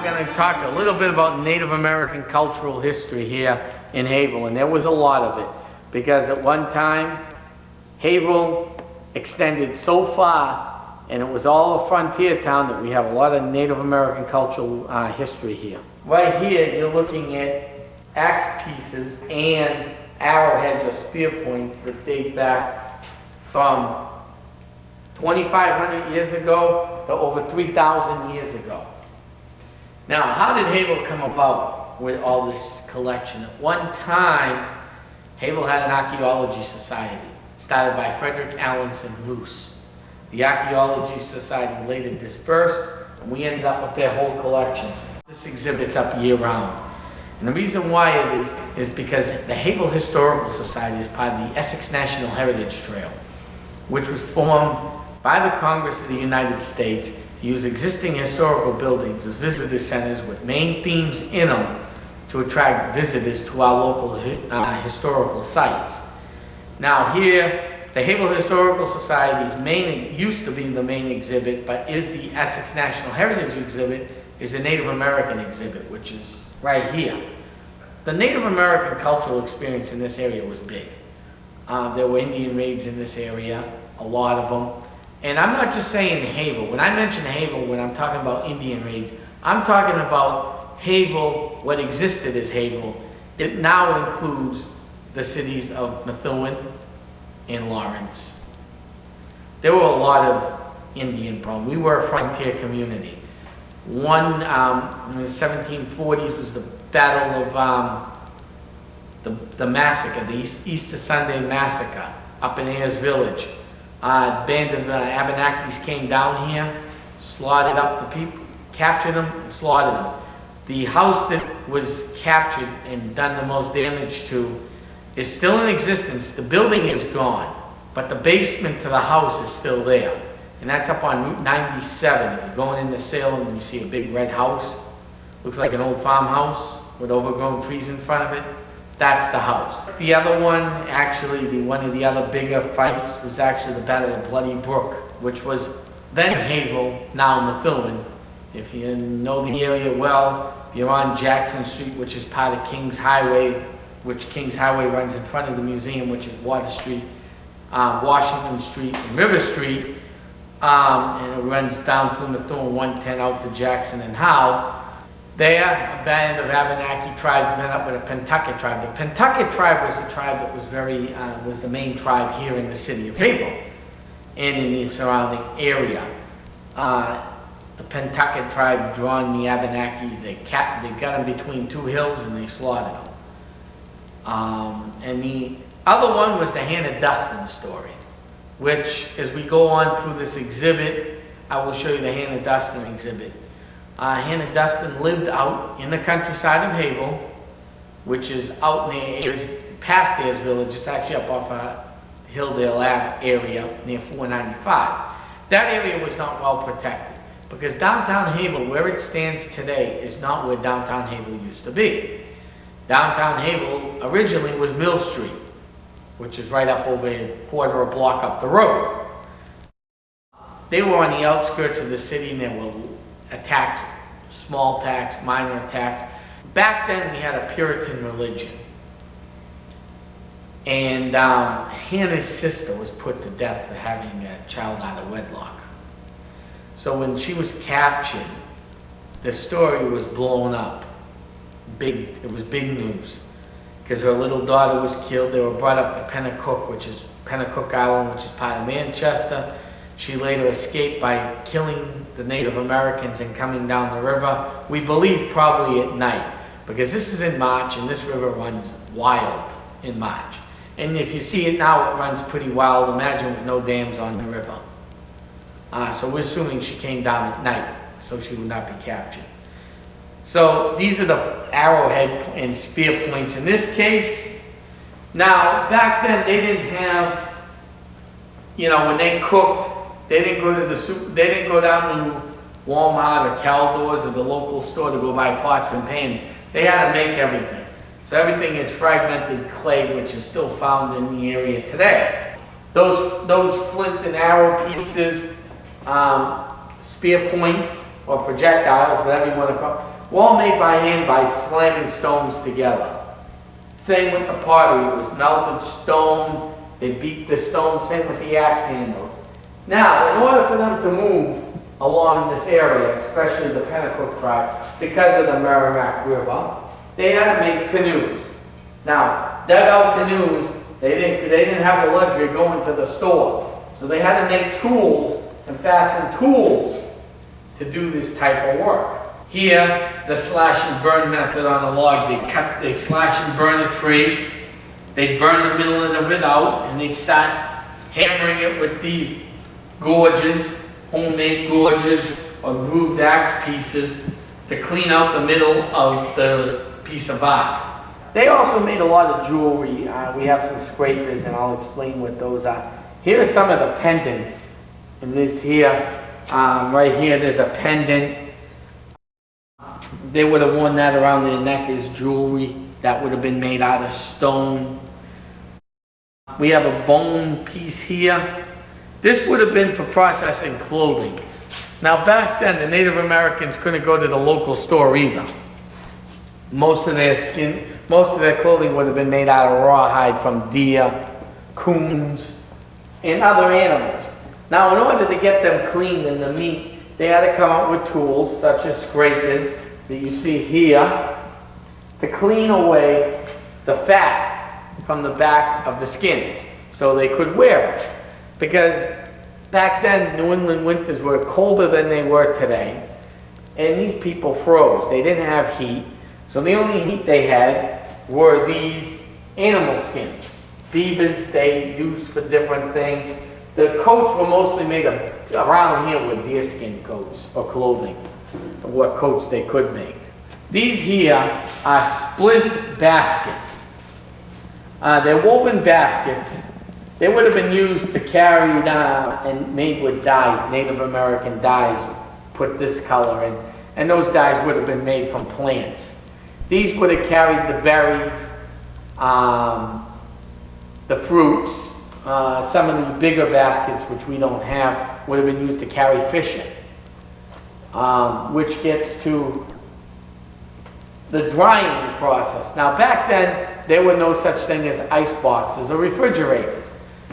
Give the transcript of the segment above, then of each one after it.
going to talk a little bit about Native American cultural history here in Haverhill, and there was a lot of it, because at one time, Haverhill extended so far, and it was all a frontier town, that we have a lot of Native American cultural history here. Right here, you're looking at axe pieces and arrowheads or spear points that date back from 2,500 years ago to over 3,000 years ago. Now, how did Haverhill come about with all this collection? At one time, Haverhill had an archaeology society started by Frederick Allenson Luce. The archaeology society later dispersed, and we ended up with their whole collection. This exhibit's up year-round. And the reason why it is because the Haverhill Historical Society is part of the Essex National Heritage Trail, which was formed by the Congress of the United States to use existing historical buildings as visitor centers with main themes in them to attract visitors to our local historical sites. Now here, the Haverhill Historical Society's used to be the main exhibit, but is the Essex National Heritage exhibit, is the Native American exhibit, which is right here. The Native American cultural experience in this area was big. There were Indian raids in this area, a lot of them. And I'm not just saying Haverhill. When I mention Haverhill, when I'm talking about Indian raids, I'm talking about Haverhill, what existed as Haverhill. It now includes the cities of Methuen and Lawrence. There were a lot of Indian problems. We were a frontier community. One in the 1740s was the Battle of the massacre, the Easter Sunday massacre up in Ayers Village. A band of Abenakis came down here, slaughtered up the people, captured them, and slaughtered them. The house that was captured and done the most damage to is still in existence. The building is gone, but the basement to the house is still there. And that's up on Route 97. If you're going into Salem and you see a big red house, looks like an old farmhouse with overgrown trees in front of it, that's the house. The other one, actually, one of the other bigger fights was actually the Battle of Bloody Brook, which was then Haverhill, now Methuen. If you know the area well, you're on Jackson Street, which is part of Kings Highway, which Kings Highway runs in front of the museum, which is Water Street, Washington Street, and River Street, and it runs down through Methuen 110 out to Jackson and Howe. There, a band of Abenaki tribes met up with a Pentucket tribe. The Pentucket tribe was the tribe that was was the main tribe here in the city of Haverhill and in the surrounding area. The Pentucket tribe drawn the Abenakis. They got them between two hills and they slaughtered them. And the other one was the Hannah Dustin story, which, as we go on through this exhibit, I will show you the Hannah Dustin exhibit. Hannah Dustin lived out in the countryside of Haverhill, which is out near past Ayers Village. It's actually up off Hilldale Ave area near 495. That area was not well protected because downtown Haverhill, where it stands today, is not where downtown Haverhill used to be. Downtown Haverhill originally was Mill Street, which is right up over a quarter of a block up the road. They were on the outskirts of the city, and there were attacks, small attacks, minor attacks. Back then we had a Puritan religion. And Hannah's sister was put to death for having a child out of wedlock. So when she was captured, the story was blown up. It was big news. Because her little daughter was killed. They were brought up to Pennacook, which is Pennacook Island, which is part of Manchester. She later escaped by killing the Native Americans and coming down the river. We believe probably at night, because this is in March and this river runs wild in March. And if you see it now, it runs pretty wild. Imagine with no dams on the river. So we're assuming she came down at night, so she would not be captured. So these are the arrowhead and spear points in this case. Now, back then they didn't have, when they cooked, they didn't go to they didn't go down to Walmart or Caldors or the local store to go buy pots and pans. They had to make everything. So everything is fragmented clay, which is still found in the area today. Those flint and arrow pieces, spear points or projectiles, whatever you want to call, were all made by hand by slamming stones together. Same with the pottery, it was melted stone, they beat the stone, same with the axe handles. Now, in order for them to move along this area, especially the Pennacook tribe, because of the Merrimack River, they had to make canoes. Now, dugout canoes, they didn't have the luxury of going to the store. So they had to make tools and fasten tools to do this type of work. Here, the slash and burn method on a log, they slash and burn a tree, they burn the middle of it out, and they start hammering it with these gorges, homemade gorges or grooved axe pieces to clean out the middle of the piece of bark. They also made a lot of jewelry. We have some scrapers, and I'll explain what those are. Here are some of the pendants. And this here, right here, there's a pendant. They would have worn that around their neck as jewelry. That would have been made out of stone. We have a bone piece here. This would have been for processing clothing. Now back then, the Native Americans couldn't go to the local store either. Most of their clothing would have been made out of rawhide from deer, coons, and other animals. Now, in order to get them cleaned and the meat, they had to come up with tools such as scrapers that you see here to clean away the fat from the back of the skins so they could wear it. Because back then, New England winters were colder than they were today, and these people froze. They didn't have heat, so the only heat they had were these animal skins. Beavers they used for different things. The coats were mostly made of, around here were deerskin coats or clothing, what coats they could make. These here are splint baskets. They're woven baskets. They would have been used to carry and made with dyes, Native American dyes, put this color in, and those dyes would have been made from plants. These would have carried the berries, the fruits. Some of the bigger baskets, which we don't have, would have been used to carry fish in. Which gets to the drying process. Now back then, there were no such thing as ice boxes or refrigerators.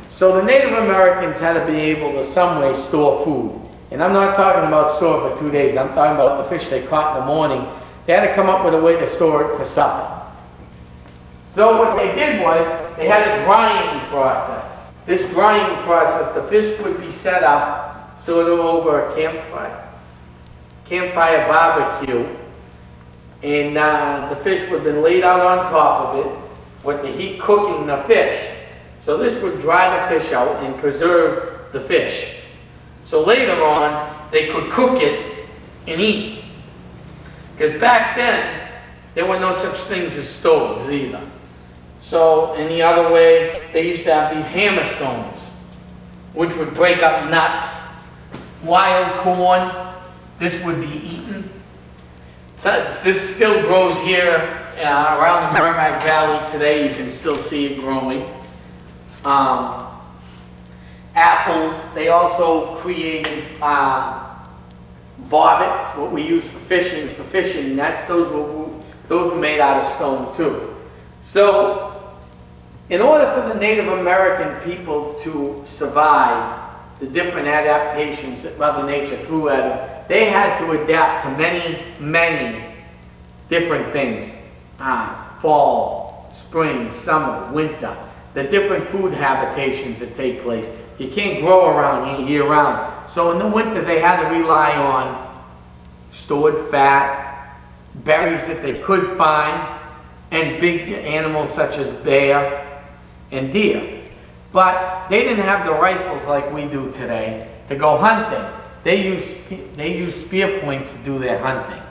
So the Native Americans had to be able to some way store food. And I'm not talking about store for 2 days, I'm talking about the fish they caught in the morning. They had to come up with a way to store it for supper. So what they did was, they had a drying process. This drying process, the fish would be set up sort of over a campfire barbecue, and the fish would have been laid out on top of it with the heat cooking the fish. So this would dry the fish out and preserve the fish. So later on, they could cook it and eat. Because back then, there were no such things as stoves either. So in the other way, they used to have these hammer stones, which would break up nuts, wild corn. This would be eaten. So this still grows here around the Merrimack Valley today. You can still see it growing. Apples. They also created bobbits, what we use for fishing nets. Those were made out of stone too. So, in order for the Native American people to survive the different adaptations that Mother Nature threw at them, they had to adapt to many, many different things. Fall, spring, summer, winter, the different food habitations that take place. You can't grow around here year-round. So in the winter, they had to rely on stored fat, berries that they could find, and big animals such as bear and deer. But they didn't have the rifles like we do today to go hunting. They use spear points to do their hunting.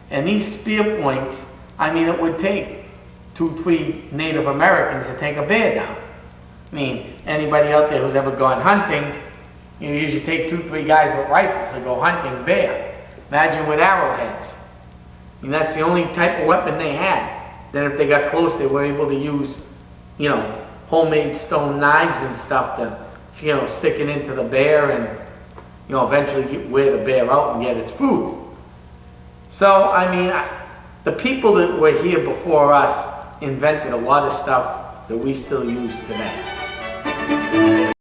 And these spear points, I mean, it would take 2-3 Native Americans to take a bear down. I mean, anybody out there who's ever gone hunting, you usually take 2-3 guys with rifles to go hunting bear. Imagine with arrowheads. I mean, that's the only type of weapon they had. Then if they got close, they were able to use, homemade stone knives and stuff to, stick it into the bear and, eventually wear the bear out and get its food. So, I mean, the people that were here before us invented a lot of stuff that we still use today.